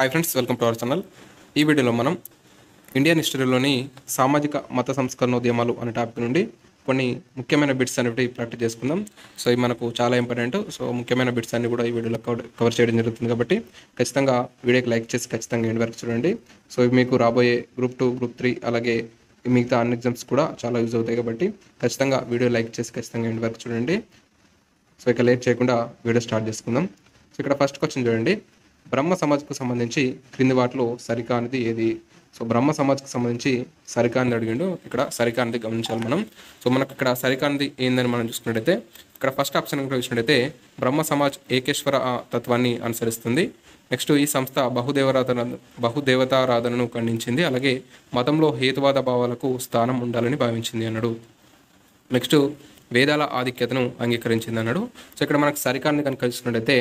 Hi friends, welcome to our channel. ఈ వీడియోలో మనం ఇండియన్ హిస్టరీలోని సామాజిక మత సంస్కరణోద్యమాలు అనే టాపిక్ నుండి కొన్ని ముఖ్యమైన బిట్స్ అనేవి ప్రాక్టీస్ చేసుకుందాం. సో ఇవి మనకు చాలా ఇంపార్టెంట్. సో ముఖ్యమైన బిట్స్ అన్ని కూడా ఈ వీడియోలో కవర్ చేయడం జరుగుతుంది కాబట్టి ఖచ్చితంగా వీడియోకి లైక్ చేసి ఖచ్చితంగా ఎండ్ వరకు చూడండి. సో ఇవి మీకు రాబోయే గ్రూప్ 2, గ్రూప్ 3 అలాగే మిగతా అన్ని ఎగ్జామ్స్ కూడా చాలా యూజ్ అవుతాయి కాబట్టి ఖచ్చితంగా వీడియో లైక్ చేసి ఖచ్చితంగా ఎండ్ వరకు చూడండి. సో ఇక లేట్ చేయకుండా వీడియో స్టార్ట్ చేసుకుందాం. సో ఇక్కడ ఫస్ట్ క్వశ్చన్ చూడండి. బ్రహ్మ సమాజ్కు సంబంధించి క్రింది వాటిలో సరికానిది ఏది? సో బ్రహ్మ సమాజ్కి సంబంధించి సరికానిది అడిగిండు. ఇక్కడ సరికానిది గమనించాలి మనం. సో మనకు ఇక్కడ సరికానిది ఏందని మనం చూసుకున్నట్టయితే ఇక్కడ ఫస్ట్ ఆప్షన్ చూసినట్టయితే బ్రహ్మ సమాజ్ ఏకేశ్వర తత్వాన్ని అనుసరిస్తుంది. నెక్స్ట్ ఈ సంస్థ బహుదేవతారాధనను ఖండించింది. అలాగే మతంలో హేతువాద భావాలకు స్థానం ఉండాలని భావించింది అన్నాడు. నెక్స్ట్ వేదాల ఆధిక్యతను అంగీకరించింది అన్నాడు. సో ఇక్కడ మనకు సరికానిది కనుక చూసుకున్నట్టయితే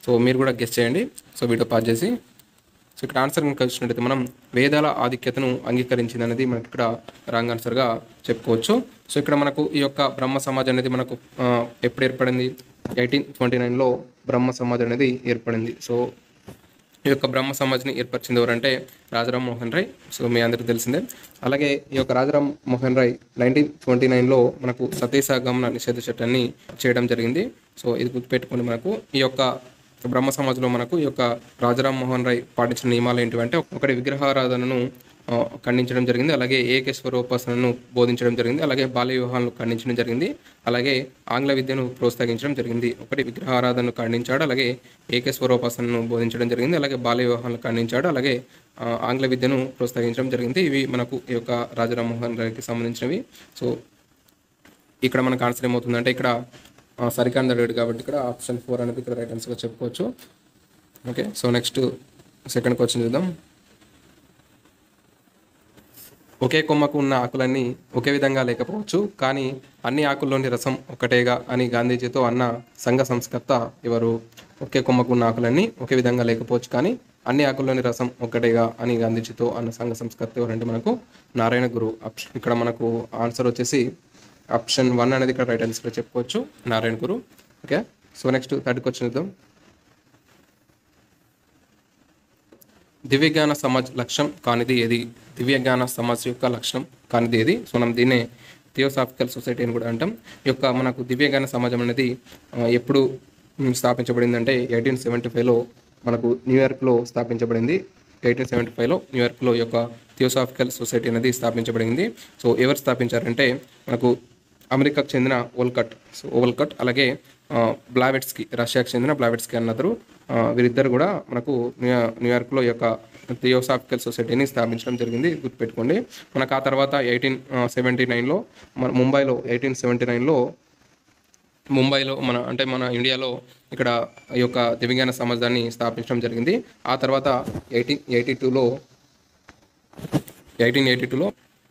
సో మీరు కూడా గెస్ చేయండి. సో వీడియో పాజ్ చేసి సో ఇక్కడ ఆన్సర్ కనుక చూసినట్టయితే మనం వేదాల ఆధిక్యతను అంగీకరించింది అనేది మనకి ఇక్కడ రాంగ్ ఆన్సర్గా చెప్పుకోవచ్చు. సో ఇక్కడ మనకు ఈ యొక్క బ్రహ్మ సమాజ్ అనేది మనకు ఎప్పుడు ఏర్పడింది? 1829లో బ్రహ్మ సమాజ్ అనేది ఏర్పడింది. సో ఈ యొక్క బ్రహ్మ సమాజ్ని ఏర్పరిచింది ఎవరంటే రాజారాం మోహన్ రాయ్. సో మీ అందరికీ తెలిసిందే. అలాగే ఈ యొక్క రాజారాం మోహన్ రాయ్ 1929లో మనకు సతీసాగమన నిషేధ చట్టాన్ని చేయడం జరిగింది. సో ఇది గుర్తుపెట్టుకుని మనకు ఈ యొక్క బ్రహ్మ సమాజ్లో మనకు ఈ యొక్క రాజారాం మోహన్ రాయ్ పాటించిన నియమాలు ఏంటివంటే ఒకటి విగ్రహారాధనను ఖండించడం జరిగింది. అలాగే ఏకేశ్వరోపాసనను బోధించడం జరిగింది. అలాగే బాల్య వివాహాలను ఖండించడం జరిగింది. అలాగే ఆంగ్ల విద్యను ప్రోత్సహించడం జరిగింది. ఒకటి విగ్రహారాధనను ఖండించాడు, అలాగే ఏకేశ్వరోపాసనను బోధించడం జరిగింది, అలాగే బాల్య వివాహాలను ఖండించాడు, అలాగే ఆంగ్ల విద్యను ప్రోత్సహించడం జరిగింది. ఇవి మనకు ఈ యొక్క రాజారాం మోహన్ రాయ్కి సంబంధించినవి. సో ఇక్కడ మనకు ఆన్సర్ ఏమవుతుందంటే ఇక్కడ సరికాని అడిగాడు కాబట్టి ఇక్కడ ఆప్షన్ 4 అనేది ఇక్కడ రైట్ ఆన్సర్గా చెప్పుకోవచ్చు. Okay, so next second question చూద్దాం. ఒకే కొమ్మకు ఉన్న ఆకులన్నీ ఒకే విధంగా లేకపోవచ్చు, కానీ అన్ని ఆకుల్లోని రసం ఒకటేగా అని గాంధీజీతో అన్న సంఘ సంస్కర్త ఎవరు? ఒకే కొమ్మకు ఉన్న ఆకులన్నీ ఒకే విధంగా లేకపోవచ్చు, కానీ అన్ని ఆకుల్లోని రసం ఒకటేగా అని గాంధీజీతో అన్న సంఘ సంస్కర్త ఎవరంటే మనకు నారాయణ గురు. ఇక్కడ మనకు ఆన్సర్ వచ్చేసి ఆప్షన్ 1 అనేది ఇక్కడ రైట్ ఆన్సర్గా చెప్పుకోవచ్చు, Narayana Guru. Okay, so next third question చూద్దాం. దివ్యజ్ఞాన సమాజ్ లక్ష్యం కానిది ఏది? దివ్యజ్ఞాన సమాజ్ యొక్క లక్ష్యం కానిది ఏది? సో మనం దీన్నే థియోసాఫికల్ సొసైటీ అని కూడా అంటాం. ఈ యొక్క మనకు దివ్యజ్ఞాన సమాజం అనేది ఎప్పుడు స్థాపించబడింది అంటే 1875లో మనకు న్యూయార్క్లో స్థాపించబడింది. 1875లో న్యూయార్క్లో ఈ యొక్క థియోసాఫికల్ సొసైటీ అనేది స్థాపించబడింది. సో ఎవరు స్థాపించారంటే మనకు అమెరికాకు చెందిన ఓవల్కట్ అలాగే బ్లావెట్స్కి, రష్యాకు చెందిన బ్లావెట్స్కి అన్నదరు. వీరిద్దరు కూడా మనకు న్యూయార్క్లో ఈ యొక్క థియోసాఫికల్ సొసైటీని స్థాపించడం జరిగింది, గుర్తుపెట్టుకోండి. మనకు ఆ తర్వాత 1879లో మన ముంబైలో 1879లో ముంబైలో మన ఇండియాలో ఇక్కడ ఈ యొక్క దివ్యజ్ఞాన సమాజాన్ని స్థాపించడం జరిగింది. ఆ తర్వాత 1882లో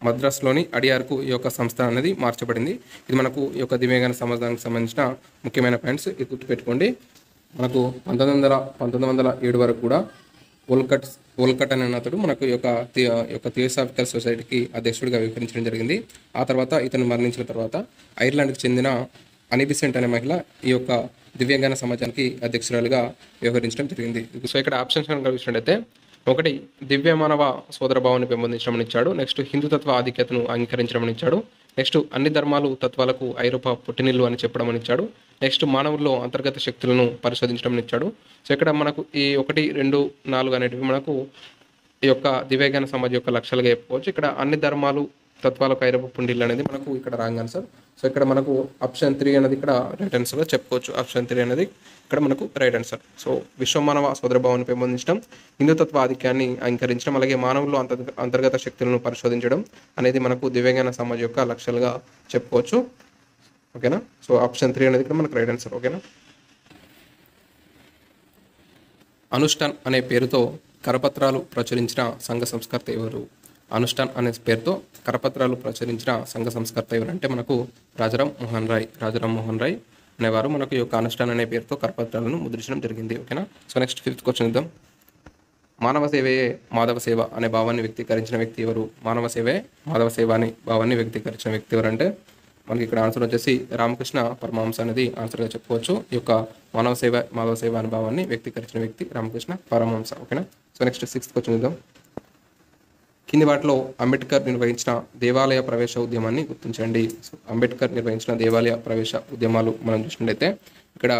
మద్రాసులోని అడియార్కు ఈ యొక్క సంస్థ అనేది మార్చబడింది. ఇది మనకు ఈ యొక్క దివ్యజ్ఞాన సమాజానికి సంబంధించిన ముఖ్యమైన పాయింట్స్, ఇది గుర్తుపెట్టుకోండి. మనకు 1907 వరకు కూడా ఓల్కట్ అనే అతడు మనకు ఈ యొక్క థియోసాఫికల్ సొసైటీకి అధ్యక్షుడిగా వ్యవహరించడం జరిగింది. ఆ తర్వాత ఇతను మరణించిన తర్వాత ఐర్లాండ్కి చెందిన అనిబిసెంట్ అనే మహిళ ఈ యొక్క దివ్యజ్ఞాన సమాజానికి అధ్యక్షురాలుగా వ్యవహరించడం జరిగింది. సో ఇక్కడ ఆప్షన్స్ కనుక చూసినట్టయితే ఒకటి దివ్య మానవ సోదర భావాన్ని పెంపొందించడం ఇచ్చాడు. నెక్స్ట్ హిందుతత్వ ఆధిక్యతను అంగీకరించడం ఇచ్చాడు. నెక్స్ట్ అన్ని ధర్మాలు తత్వాలకు ఐరోపా పుట్టినిల్లు అని చెప్పడం ఇచ్చాడు. నెక్స్ట్ మానవుల్లో అంతర్గత శక్తులను పరిశోధించడం ఇచ్చాడు. సో ఇక్కడ మనకు ఈ 1, 2, 4 అనేటివి మనకు ఈ యొక్క దివ్యజ్ఞాన సమాజం యొక్క లక్ష్యాలుగా చెప్పుకోవచ్చు. ఇక్కడ అన్ని ధర్మాలు తత్వాలకు ఐరోపా పుట్టినిల్లు అనేది మనకు ఇక్కడ రాంగ్ ఆన్సర్. సో ఇక్కడ మనకు ఆప్షన్ 3 అనేది ఇక్కడ రైట్ ఆన్సర్గా చెప్పుకోవచ్చు. ఆప్షన్ 3 అనేది ఇక్కడ మనకు రైట్ ఆన్సర్. సో విశ్వమానవ సోదరభావాన్ని పెంపొందించడం, హిందుతత్వ ఆధిక్యాన్ని అంగీకరించడం, అలాగే మానవుల్లో అంతర్గత శక్తులను పరిశోధించడం అనేది మనకు దివ్యజ్ఞాన సమాజం యొక్క లక్ష్యాలుగా చెప్పుకోవచ్చు. ఓకేనా? సో ఆప్షన్ 3 అనేది ఇక్కడ మనకు రైట్ ఆన్సర్. ఓకేనా? అనుష్ఠాన్ అనే పేరుతో కరపత్రాలు ప్రచురించిన సంఘ సంస్కర్త ఎవరు? అనుష్ఠాన్ అనే పేరుతో కరపత్రాలు ప్రచురించిన సంఘ సంస్కర్త ఎవరంటే మనకు రాజారాం మోహన్ రాయ్ అనేవారు మనకు ఈ యొక్క అనుష్ఠాన్ అనే పేరుతో కరపత్రాలను ముద్రించడం జరిగింది. ఓకేనా? సో నెక్స్ట్ 5th క్వశ్చన్ చూద్దాం. మానవ సేవయే మాధవ సేవ అనే భావాన్ని వ్యక్తీకరించిన వ్యక్తి ఎవరు? మానవ సేవే మాధవ సేవ అనే భావాన్ని వ్యక్తీకరించిన వ్యక్తి ఎవరంటే మనకి ఇక్కడ ఆన్సర్ వచ్చేసి రామకృష్ణ పరమహంస అనేది ఆన్సర్గా చెప్పుకోవచ్చు. ఈ యొక్క మానవ సేవ మాధవ సేవ అనే భావాన్ని వ్యక్తీకరించిన వ్యక్తి రామకృష్ణ పరమహంస. ఓకేనా? సో నెక్స్ట్ 6th క్వశ్చన్ చూద్దాం. కింది వాటిలో అంబేద్కర్ నిర్వహించిన దేవాలయ ప్రవేశ ఉద్యమాన్ని గుర్తించండి. సో అంబేద్కర్ నిర్వహించిన దేవాలయ ప్రవేశ ఉద్యమాలు మనం చూసినట్లయితే ఇక్కడ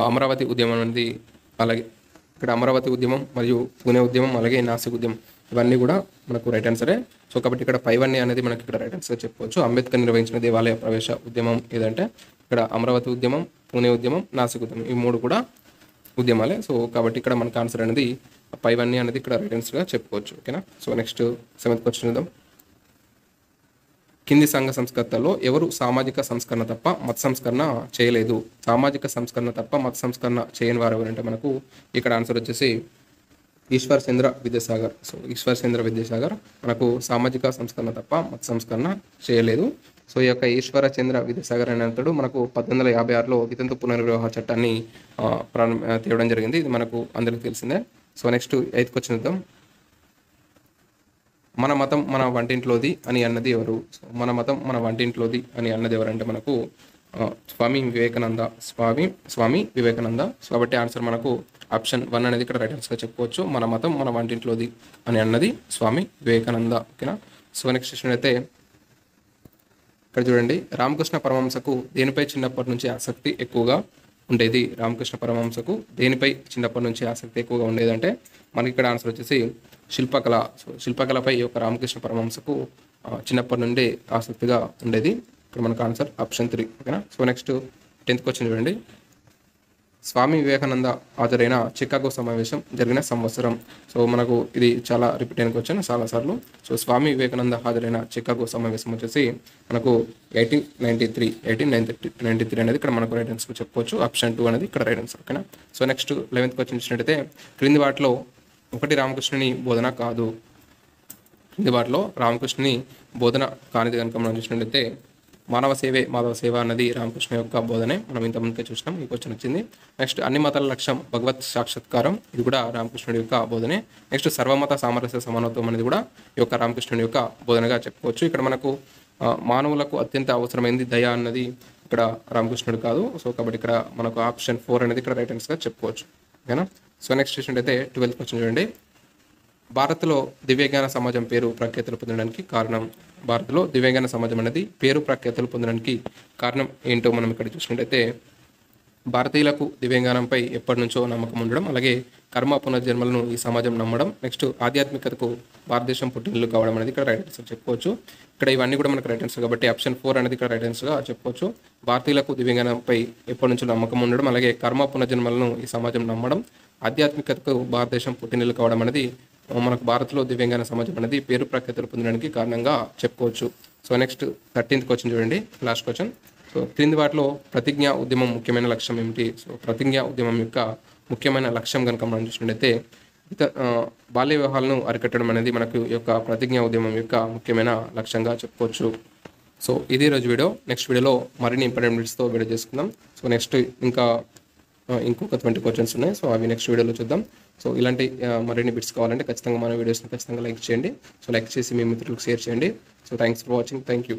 అమరావతి ఉద్యమం అనేది, అలాగే ఇక్కడ అమరావతి ఉద్యమం మరియు పూణే ఉద్యమం, అలాగే నాసిక్ ఉద్యమం, ఇవన్నీ కూడా మనకు రైట్ ఆన్సరే. సో కాబట్టి ఇక్కడ 5 అనేది మనకి ఇక్కడ రైట్ ఆన్సర్ చెప్పుకోవచ్చు. అంబేద్కర్ నిర్వహించిన దేవాలయ ప్రవేశ ఉద్యమం ఏదంటే ఇక్కడ అమరావతి ఉద్యమం, పూణే ఉద్యమం, నాసిక్ ఉద్యమం, ఈ 3 కూడా ఉద్యమాలే. సో కాబట్టి ఇక్కడ మనకు ఆన్సర్ అనేది 5 అనేది ఇక్కడ రైట్ ఆన్సర్గా చెప్పుకోవచ్చు. ఓకేనా. సో నెక్స్ట్ 7th క్వశ్చన్ చూద్దాం. కింది సంఘ సంస్కర్తల్లో ఎవరు సామాజిక సంస్కరణ తప్ప మత సంస్కరణ చేయలేదు? సామాజిక సంస్కరణ తప్ప మత సంస్కరణ చేయని వారు ఎవరంటే మనకు ఇక్కడ ఆన్సర్ వచ్చేసి ఈశ్వర్ చంద్ర విద్యాసాగర్. సో ఈశ్వర్ చంద్ర విద్యాసాగర్ మనకు సామాజిక సంస్కరణ తప్ప మత సంస్కరణ చేయలేదు. సో ఈ యొక్క ఈశ్వర చంద్ర విద్యాసాగర్ అనే అతడు మనకు 1856లో వితంతు పునర్వివాహ చట్టాన్ని తేవడం జరిగింది. ఇది మనకు అందరికీ తెలిసిందే. సో నెక్స్ట్ 8th క్వశ్చన్ చూద్దాం. మన మతం మన వంటింట్లోది అని అన్నది ఎవరు? సో మన మతం మన వంటింట్లోది అని అన్నది ఎవరంటే మనకు స్వామి వివేకానంద. స్వామి వివేకానంద. సో కాబట్టి ఆన్సర్ మనకు ఆప్షన్ 1 అనేది ఇక్కడ రైట్ ఆన్సర్గా చెప్పుకోవచ్చు. మన మతం మన వంటింట్లోది అని అన్నది స్వామి వివేకానంద. ఓకేనా. సో నెక్స్ట్ క్వశ్చన్ అయితే ఇక్కడ చూడండి. రామకృష్ణ పరమహంసకు దేనిపై చిన్నప్పటి నుంచి ఆసక్తి ఎక్కువగా ఉండేది? రామకృష్ణ పరమహంసకు దేనిపై చిన్నప్పటి నుంచి ఆసక్తి ఎక్కువగా ఉండేది అంటే మనకి ఇక్కడ ఆన్సర్ వచ్చేసి శిల్పకళ. సో శిల్పకళపై ఈ యొక్క రామకృష్ణ పరమహంసకు చిన్నప్పటి నుండి ఆసక్తిగా ఉండేది. ఇక్కడ మనకు ఆన్సర్ ఆప్షన్ 3. ఓకేనా. సో నెక్స్ట్ 10th క్వశ్చన్ చూడండి. స్వామి వివేకానంద హాజరైన చికాగో సమావేశం జరిగిన సంవత్సరం. సో మనకు ఇది చాలా రిపీట్ అయిన క్వశ్చన్ చాలాసార్లు. సో స్వామి వివేకానంద హాజరైన చికాగో సమావేశం వచ్చేసి మనకు 1893 అనేది ఇక్కడ మనకు రైట్ ఆన్సర్ చెప్పుకోవచ్చు. ఆప్షన్ 2 అనేది ఇక్కడ రైట్ ఆన్సర్. ఓకేనా. సో నెక్స్ట్ 11th క్వశ్చన్ చూసినట్టయితే క్రింది వాటిలో ఒకటి రామకృష్ణుని బోధన కాదు. క్రింది వాటిలో రామకృష్ణుని బోధన కానిది కనుక మనం చూసినట్లయితే మానవ సేవే మాధవ సేవ అన్నది రామకృష్ణ యొక్క బోధనే. మనం ఇంతకుముందుకే చూసినాం. ఈ క్వశ్చన్ వచ్చింది. నెక్స్ట్ అన్ని మతాల లక్ష్యం భగవత్ సాక్షాత్కారం. ఇది కూడా రామకృష్ణుడి యొక్క బోధనే. నెక్స్ట్ సర్వమత సామరస్య సమానత్వం అనేది కూడా ఈ యొక్క రామకృష్ణుడి యొక్క బోధనగా చెప్పుకోవచ్చు. ఇక్కడ మనకు మానవులకు అత్యంత అవసరమైంది దయ అన్నది ఇక్కడ రామకృష్ణుడు కాదు. సో కాబట్టి ఇక్కడ మనకు ఆప్షన్ 4 అనేది ఇక్కడ రైట్ ఆన్సర్గా చెప్పుకోవచ్చు. ఓకేనా. సో నెక్స్ట్ చూసినట్టయితే 12th క్వశ్చన్ చూడండి. భారత్లో దివ్యజ్ఞాన సమాజం పేరు ప్రఖ్యాతులు పొందడానికి కారణం. భారత్లో దివ్యజ్ఞాన సమాజం అనేది పేరు ప్రఖ్యాతులు పొందడానికి కారణం ఏంటో మనం ఇక్కడ చూసినట్టయితే భారతీయులకు దివ్యజ్ఞానంపై ఎప్పటి నుంచో నమ్మకం ఉండడం, అలాగే కర్మ పునర్జన్మలను ఈ సమాజం నమ్మడం, నెక్స్ట్ ఆధ్యాత్మికతకు భారతదేశం పుట్టినిల్లు కావడం అనేది ఇక్కడ రైట్ ఆన్సర్ చెప్పుకోవచ్చు. ఇక్కడ ఇవన్నీ కూడా మనకు రైట్ ఆన్సర్ కాబట్టి ఆప్షన్ 4 అనేది ఇక్కడ రైట్ ఆన్సర్గా చెప్పుకోవచ్చు. భారతీయులకు దివ్యజ్ఞానంపై ఎప్పటి నుంచో నమ్మకం ఉండడం, అలాగే కర్మ పునర్జన్మలను ఈ సమాజం నమ్మడం, ఆధ్యాత్మికతకు భారతదేశం పుట్టినిల్లు కావడం అనేది మనకు భారత్లో దివ్యజ్ఞాన సమాజం అనేది పేరు ప్రఖ్యాతులు పొందడానికి కారణంగా చెప్పుకోవచ్చు. సో నెక్స్ట్ 13th క్వశ్చన్ చూడండి, లాస్ట్ క్వశ్చన్. సో క్రింది వాటిలో ప్రతిజ్ఞా ఉద్యమం ముఖ్యమైన లక్ష్యం ఏమిటి? సో ప్రతిజ్ఞా ఉద్యమం యొక్క ముఖ్యమైన లక్ష్యం కనుక మనం చూసినట్లయితే బాల్య వివాహాలను అరికట్టడం అనేది మనకు ఈ యొక్క ప్రతిజ్ఞా ఉద్యమం యొక్క ముఖ్యమైన లక్ష్యంగా చెప్పుకోవచ్చు. సో ఇది రోజు వీడియో. నెక్స్ట్ వీడియోలో మరిన్ని ఇంపార్టెంట్ బిట్స్తో వీడియో చేసుకుందాం. సో నెక్స్ట్ ఇంకొక 20 క్వశ్చన్స్ ఉన్నాయి. సో అవి నెక్స్ట్ వీడియోలో చూద్దాం. సో ఇలాంటి మరిన్ని బిట్స్ కావాలంటే ఖచ్చితంగా మన వీడియోస్ని ఖచ్చితంగా లైక్ చేయండి. సో లైక్ చేసి మీ మిత్రులకు షేర్ చేయండి. So thanks for watching. Thank you.